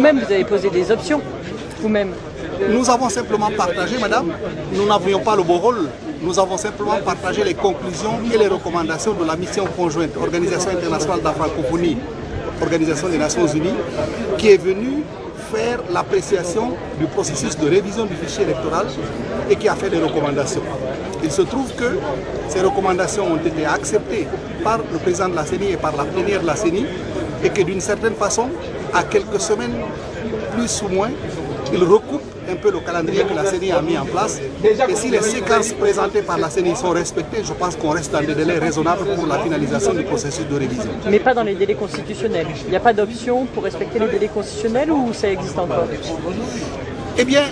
vous-même, vous avez posé des options, vous-même. Nous avons simplement partagé, madame, nous n'avions pas le beau rôle, nous avons simplement partagé les conclusions et les recommandations de la mission conjointe Organisation internationale de la francophonie, Organisation des Nations Unies, qui est venue faire l'appréciation du processus de révision du fichier électoral et qui a fait des recommandations. Il se trouve que ces recommandations ont été acceptées par le président de la CENI et par la plénière de la CENI et que d'une certaine façon, à quelques semaines, plus ou moins, il recoupe un peu le calendrier que la CENI a mis en place. Et si les séquences présentées par la CENI sont respectées, je pense qu'on reste dans des délais raisonnables pour la finalisation du processus de révision. Mais pas dans les délais constitutionnels. Il n'y a pas d'option pour respecter les délais constitutionnels ou ça existe encore? Eh bien,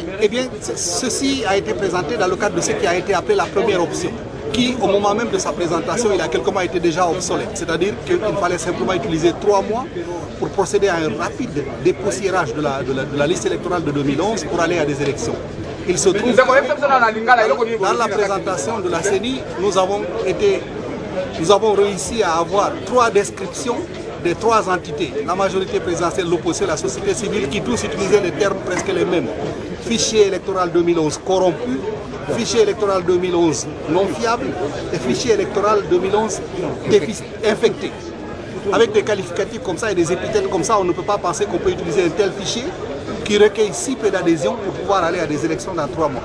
ceci a été présenté dans le cadre de ce qui a été appelé la première option, qui, au moment même de sa présentation, il y a quelques mois, était déjà obsolète. C'est-à-dire qu'il fallait simplement utiliser 3 mois pour procéder à un rapide dépoussiérage de la liste électorale de 2011 pour aller à des élections. Il se trouve que dans la présentation de la CENI, nous avons réussi à avoir 3 descriptions des 3 entités, la majorité présidentielle, l'opposition et la société civile, qui tous utilisaient des termes presque les mêmes. Fichier électoral 2011 corrompu, fichier électoral 2011 non fiable et fichier électoral 2011 infecté. Avec des qualificatifs comme ça et des épithètes comme ça, on ne peut pas penser qu'on peut utiliser un tel fichier qui recueille si peu d'adhésion pour pouvoir aller à des élections dans 3 mois.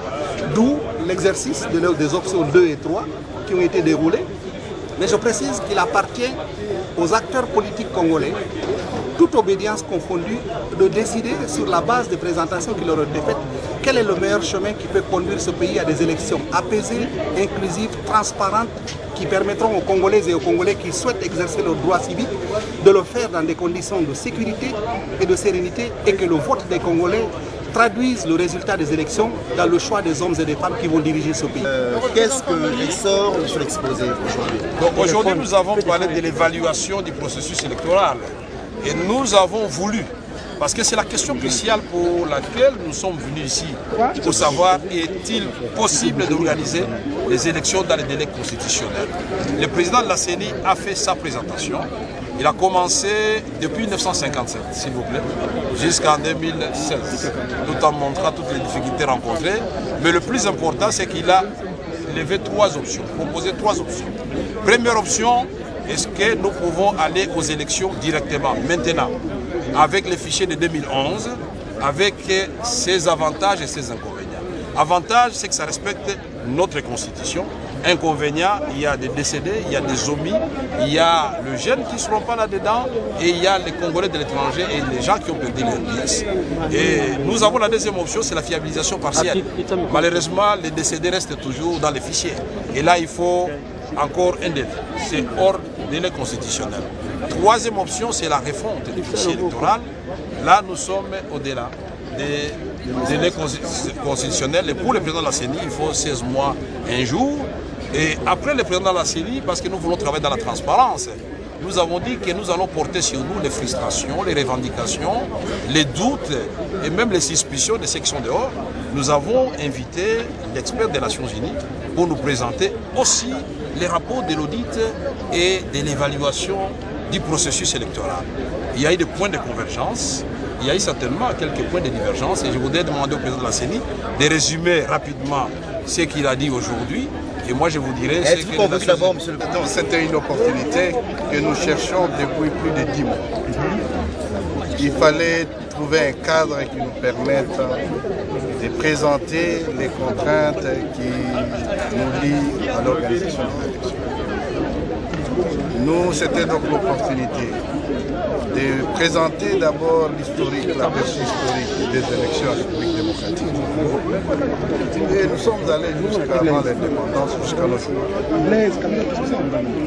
D'où l'exercice des options 2 et 3 qui ont été déroulées. Mais je précise qu'il appartient aux acteurs politiques congolais, toute obédience confondue, de décider sur la base des présentations qui leur ont été faites quel est le meilleur chemin qui peut conduire ce pays à des élections apaisées, inclusives, transparentes, qui permettront aux Congolaises et aux Congolais qui souhaitent exercer leurs droits civiques de le faire dans des conditions de sécurité et de sérénité et que le vote des Congolais traduise le résultat des élections dans le choix des hommes et des femmes qui vont diriger ce pays. Qu'est-ce que ressort sur l'exposé aujourd'hui? Donc aujourd'hui, nous avons parlé de l'évaluation du processus électoral et nous avons voulu, parce que c'est la question cruciale pour laquelle nous sommes venus ici, pour savoir est-il possible d'organiser les élections dans les délais constitutionnels. Le président de la CENI a fait sa présentation. Il a commencé depuis 1957, s'il vous plaît, jusqu'en 2016, tout en montrant toutes les difficultés rencontrées. Mais le plus important, c'est qu'il a levé 3 options, proposé 3 options. Première option, est-ce que nous pouvons aller aux élections directement, maintenant, avec les fichiers de 2011, avec ses avantages et ses inconvénients. Avantage, c'est que ça respecte notre constitution. Inconvénient, il y a des décédés, il y a des omis, il y a les jeunes qui ne seront pas là-dedans et il y a les Congolais de l'étranger et les gens qui ont perdu leur pièces. Et nous avons la deuxième option, c'est la fiabilisation partielle. Malheureusement, les décédés restent toujours dans les fichiers. Et là, il faut encore un délai. C'est hors délai constitutionnel. Troisième option, c'est la refonte du fichier électoral. Là, nous sommes au-delà des délais constitutionnels. Et pour le président de la CENI, il faut 16 mois, 1 jour. Et après le président de la CENI, parce que nous voulons travailler dans la transparence, nous avons dit que nous allons porter sur nous les frustrations, les revendications, les doutes et même les suspicions de ceux qui sont dehors. Nous avons invité l'expert des Nations Unies pour nous présenter aussi les rapports de l'audit et de l'évaluation du processus électoral. Il y a eu des points de convergence, il y a eu certainement quelques points de divergence et je voudrais demander au président de la CENI de résumer rapidement ce qu'il a dit aujourd'hui. Et moi, je vous dirais... Êtes-vous convaincu d'abord, monsieur le président? C'était une opportunité que nous cherchions depuis plus de 10 mois. Il fallait trouver un cadre qui nous permette de présenter les contraintes qui nous lient à l'organisation des élections. Nous, c'était donc l'opportunité de présenter d'abord l'historique, l'aperçu historique des élections en République démocratique. Et nous sommes allés jusqu'avant l'indépendance, jusqu'à nos jours.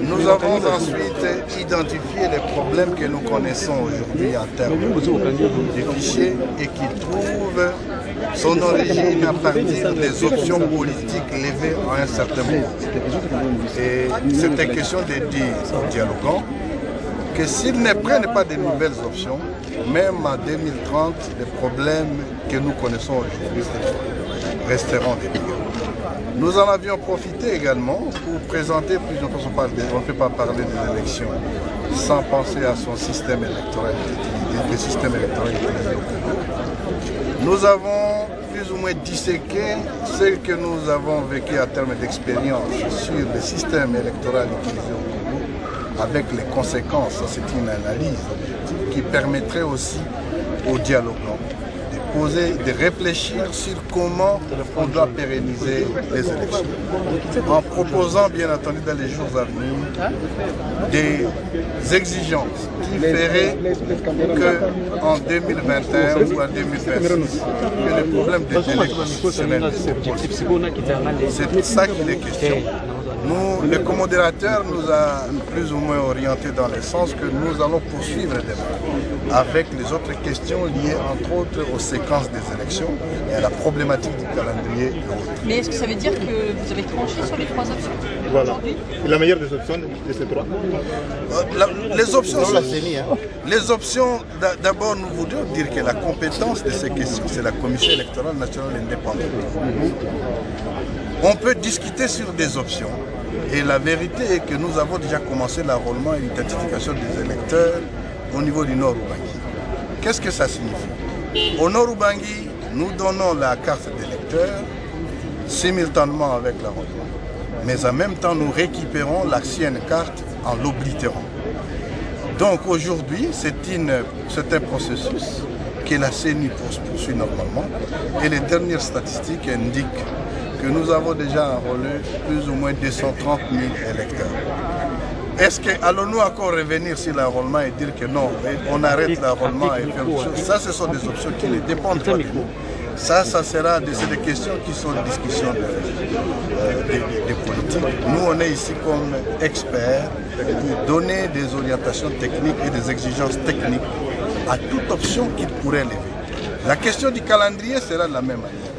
Nous avons ensuite identifié les problèmes que nous connaissons aujourd'hui en termes de fichiers et qui trouvent son origine à partir des options politiques levées à un certain moment. Et c'était question de dire aux dialogants que s'ils ne prennent pas de nouvelles options, même en 2030, les problèmes que nous connaissons aujourd'hui resteront des dégâts. Nous en avions profité également pour présenter plusieurs choses. On ne peut pas parler des élections sans penser à son système électoral. le système électoral utilisé au Congo. Nous avons plus ou moins disséqué ce que nous avons vécu à terme d'expérience sur le système électoral utilisé au Congo, avec les conséquences. C'est une analyse qui permettrait aussi aux dialoguants de réfléchir sur comment on doit pérenniser les élections. En proposant, bien entendu, dans les jours à venir, des exigences qui feraient qu'en 2021 ou en 2026, que le problème des délais constitutionnels ne se pose. C'est de ça qu'il est question. Nous, le co-modérateur nous a plus ou moins orientés dans le sens que nous allons poursuivre le débat avec les autres questions liées entre autres aux séquences des élections et à la problématique du calendrier et autres. Mais est-ce que ça veut dire que vous avez tranché sur les 3 options aujourd'hui? La meilleure des options de ces 3 Les options, les options, d'abord nous voudrions dire que la compétence de ces questions, c'est la Commission électorale nationale indépendante. On peut discuter sur des options. Et la vérité est que nous avons déjà commencé l'enrôlement et l'identification des électeurs au niveau du Nord Ubangi. Qu'est-ce que ça signifie? Au Nord Ubangi, nous donnons la carte d'électeur simultanément avec l'enrôlement. Mais en même temps, nous récupérons l'ancienne carte en l'oblitérant. Donc aujourd'hui, c'est un processus que la CENI poursuit normalement. Et les dernières statistiques indiquent que nous avons déjà enrôlé plus ou moins 230 000 électeurs. Est-ce que allons-nous encore revenir sur l'enrôlement et dire que non, on arrête l'enrôlement et faire autre chose? Ça, ce sont des options qui ne dépendent pas de nous. Ça sera des questions qui sont des discussions des politiques. Nous, on est ici comme experts pour donner des orientations techniques et des exigences techniques à toute option qu'ils pourraient lever. La question du calendrier sera de la même manière.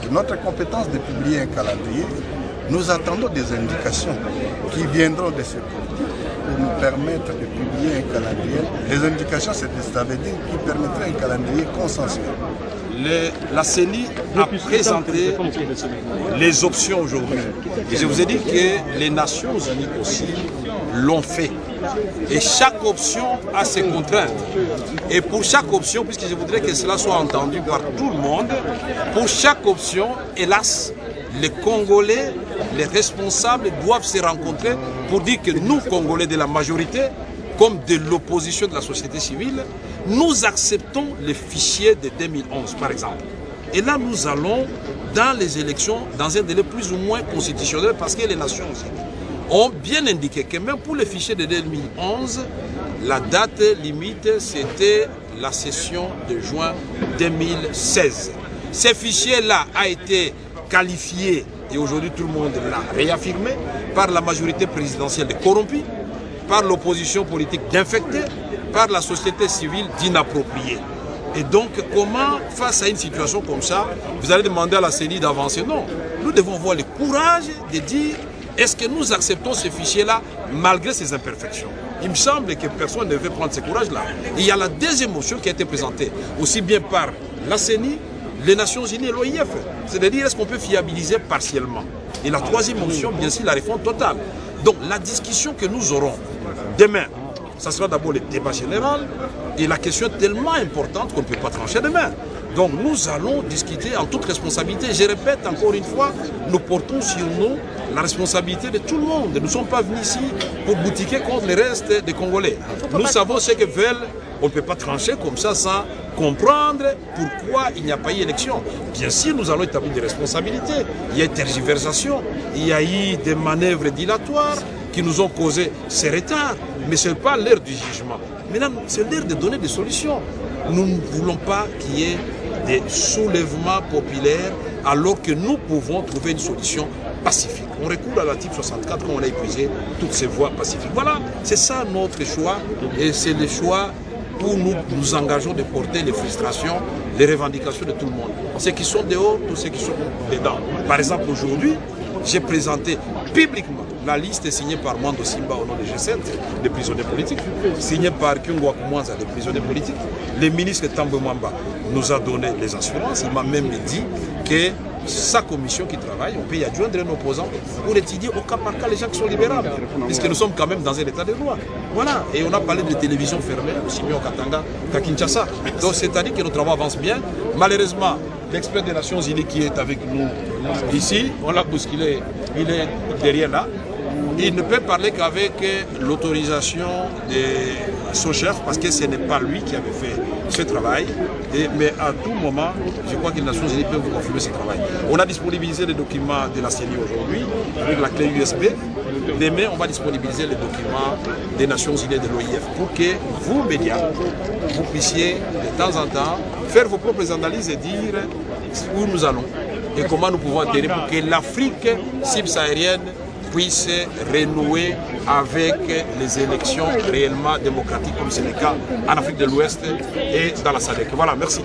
C'est notre compétence de publier un calendrier. Nous attendons des indications qui viendront de ces politiques pour nous permettre de publier un calendrier. Les indications, ça veut dire qui permettrait un calendrier consensuel. La CENI a présenté les options aujourd'hui. Et je vous ai dit que les Nations Unies aussi l'ont fait. Et chaque option a ses contraintes. Et pour chaque option, puisque je voudrais que cela soit entendu par tout le monde, pour chaque option, hélas, les Congolais, les responsables doivent se rencontrer pour dire que nous, Congolais de la majorité, comme de l'opposition de la société civile, nous acceptons les fichiers de 2011, par exemple. Et là, nous allons dans les élections dans un délai plus ou moins constitutionnel parce que les Nations Unies ont bien indiqué que même pour les fichiers de 2011, la date limite, c'était la session de juin 2016. Ces fichiers-là ont été qualifiés, et aujourd'hui tout le monde l'a réaffirmé, par la majorité présidentielle de corrompus, par l'opposition politique d'infectés, par la société civile d'inappropriés. Et donc, comment, face à une situation comme ça, vous allez demander à la CENI d'avancer? Non, nous devons avoir le courage de dire est-ce que nous acceptons ces fichiers-là malgré ces imperfections? Il me semble que personne ne veut prendre ce courage-là. Il y a la deuxième motion qui a été présentée aussi bien par la CENI, les Nations Unies et l'OIF. C'est-à-dire, est-ce qu'on peut fiabiliser partiellement? Et la troisième motion, bien sûr, la réforme totale. Donc, la discussion que nous aurons demain, ça sera d'abord le débat général et la question est tellement importante qu'on ne peut pas trancher demain. Donc nous allons discuter en toute responsabilité. Je répète encore une fois, nous portons sur nous la responsabilité de tout le monde. Nous ne sommes pas venus ici pour boutiquer contre le reste des Congolais. Nous savons ce que veulent. On ne peut pas trancher comme ça sans comprendre pourquoi il n'y a pas eu élection. Bien sûr, nous allons établir des responsabilités. Il y a eu tergiversation, il y a eu des manœuvres dilatoires qui nous ont causé ces retards. Mais ce n'est pas l'heure du jugement. Maintenant, c'est l'heure de donner des solutions. Nous ne voulons pas qu'il y ait des soulèvements populaires alors que nous pouvons trouver une solution pacifique. On recourt à l'article 64 quand on a épuisé toutes ces voies pacifiques. Voilà, c'est ça notre choix et c'est le choix où nous nous engageons de porter les frustrations, les revendications de tout le monde. Ceux qui sont dehors, tous ceux qui sont dedans. Par exemple, aujourd'hui, j'ai présenté publiquement la liste signée par Mwando Simba au nom de G7, des prisonniers politiques, signée par Kyungwa Kumwanza, des prisonniers politiques. Le ministre Tambo Mwamba nous a donné les assurances. Il m'a même dit que sa commission qui travaille, on peut y adjoindre un opposant pour étudier au cas par cas les gens qui sont libérables, puisque nous sommes quand même dans un état de droit. Voilà, et on a parlé de télévision fermée, aussi bien au Katanga qu'à Kinshasa. Donc c'est-à-dire que nos travaux avancent bien. Malheureusement, l'expert des Nations Unies qui est avec nous ici, on l'a bousculé, il est derrière là. Il ne peut parler qu'avec l'autorisation de son chef, parce que ce n'est pas lui qui avait fait ce travail. Mais à tout moment, je crois que les Nations Unies peuvent vous confirmer ce travail. On a disponibilisé les documents de la CENI aujourd'hui, avec la clé USB. Demain, on va disponibiliser les documents des Nations Unies et de l'OIF pour que vous, médias, vous puissiez de temps en temps faire vos propres analyses et dire où nous allons et comment nous pouvons atterrir pour que l'Afrique subsaharienne puisse renouer avec les élections réellement démocratiques, comme c'est le cas en Afrique de l'Ouest et dans la SADC. Voilà, merci.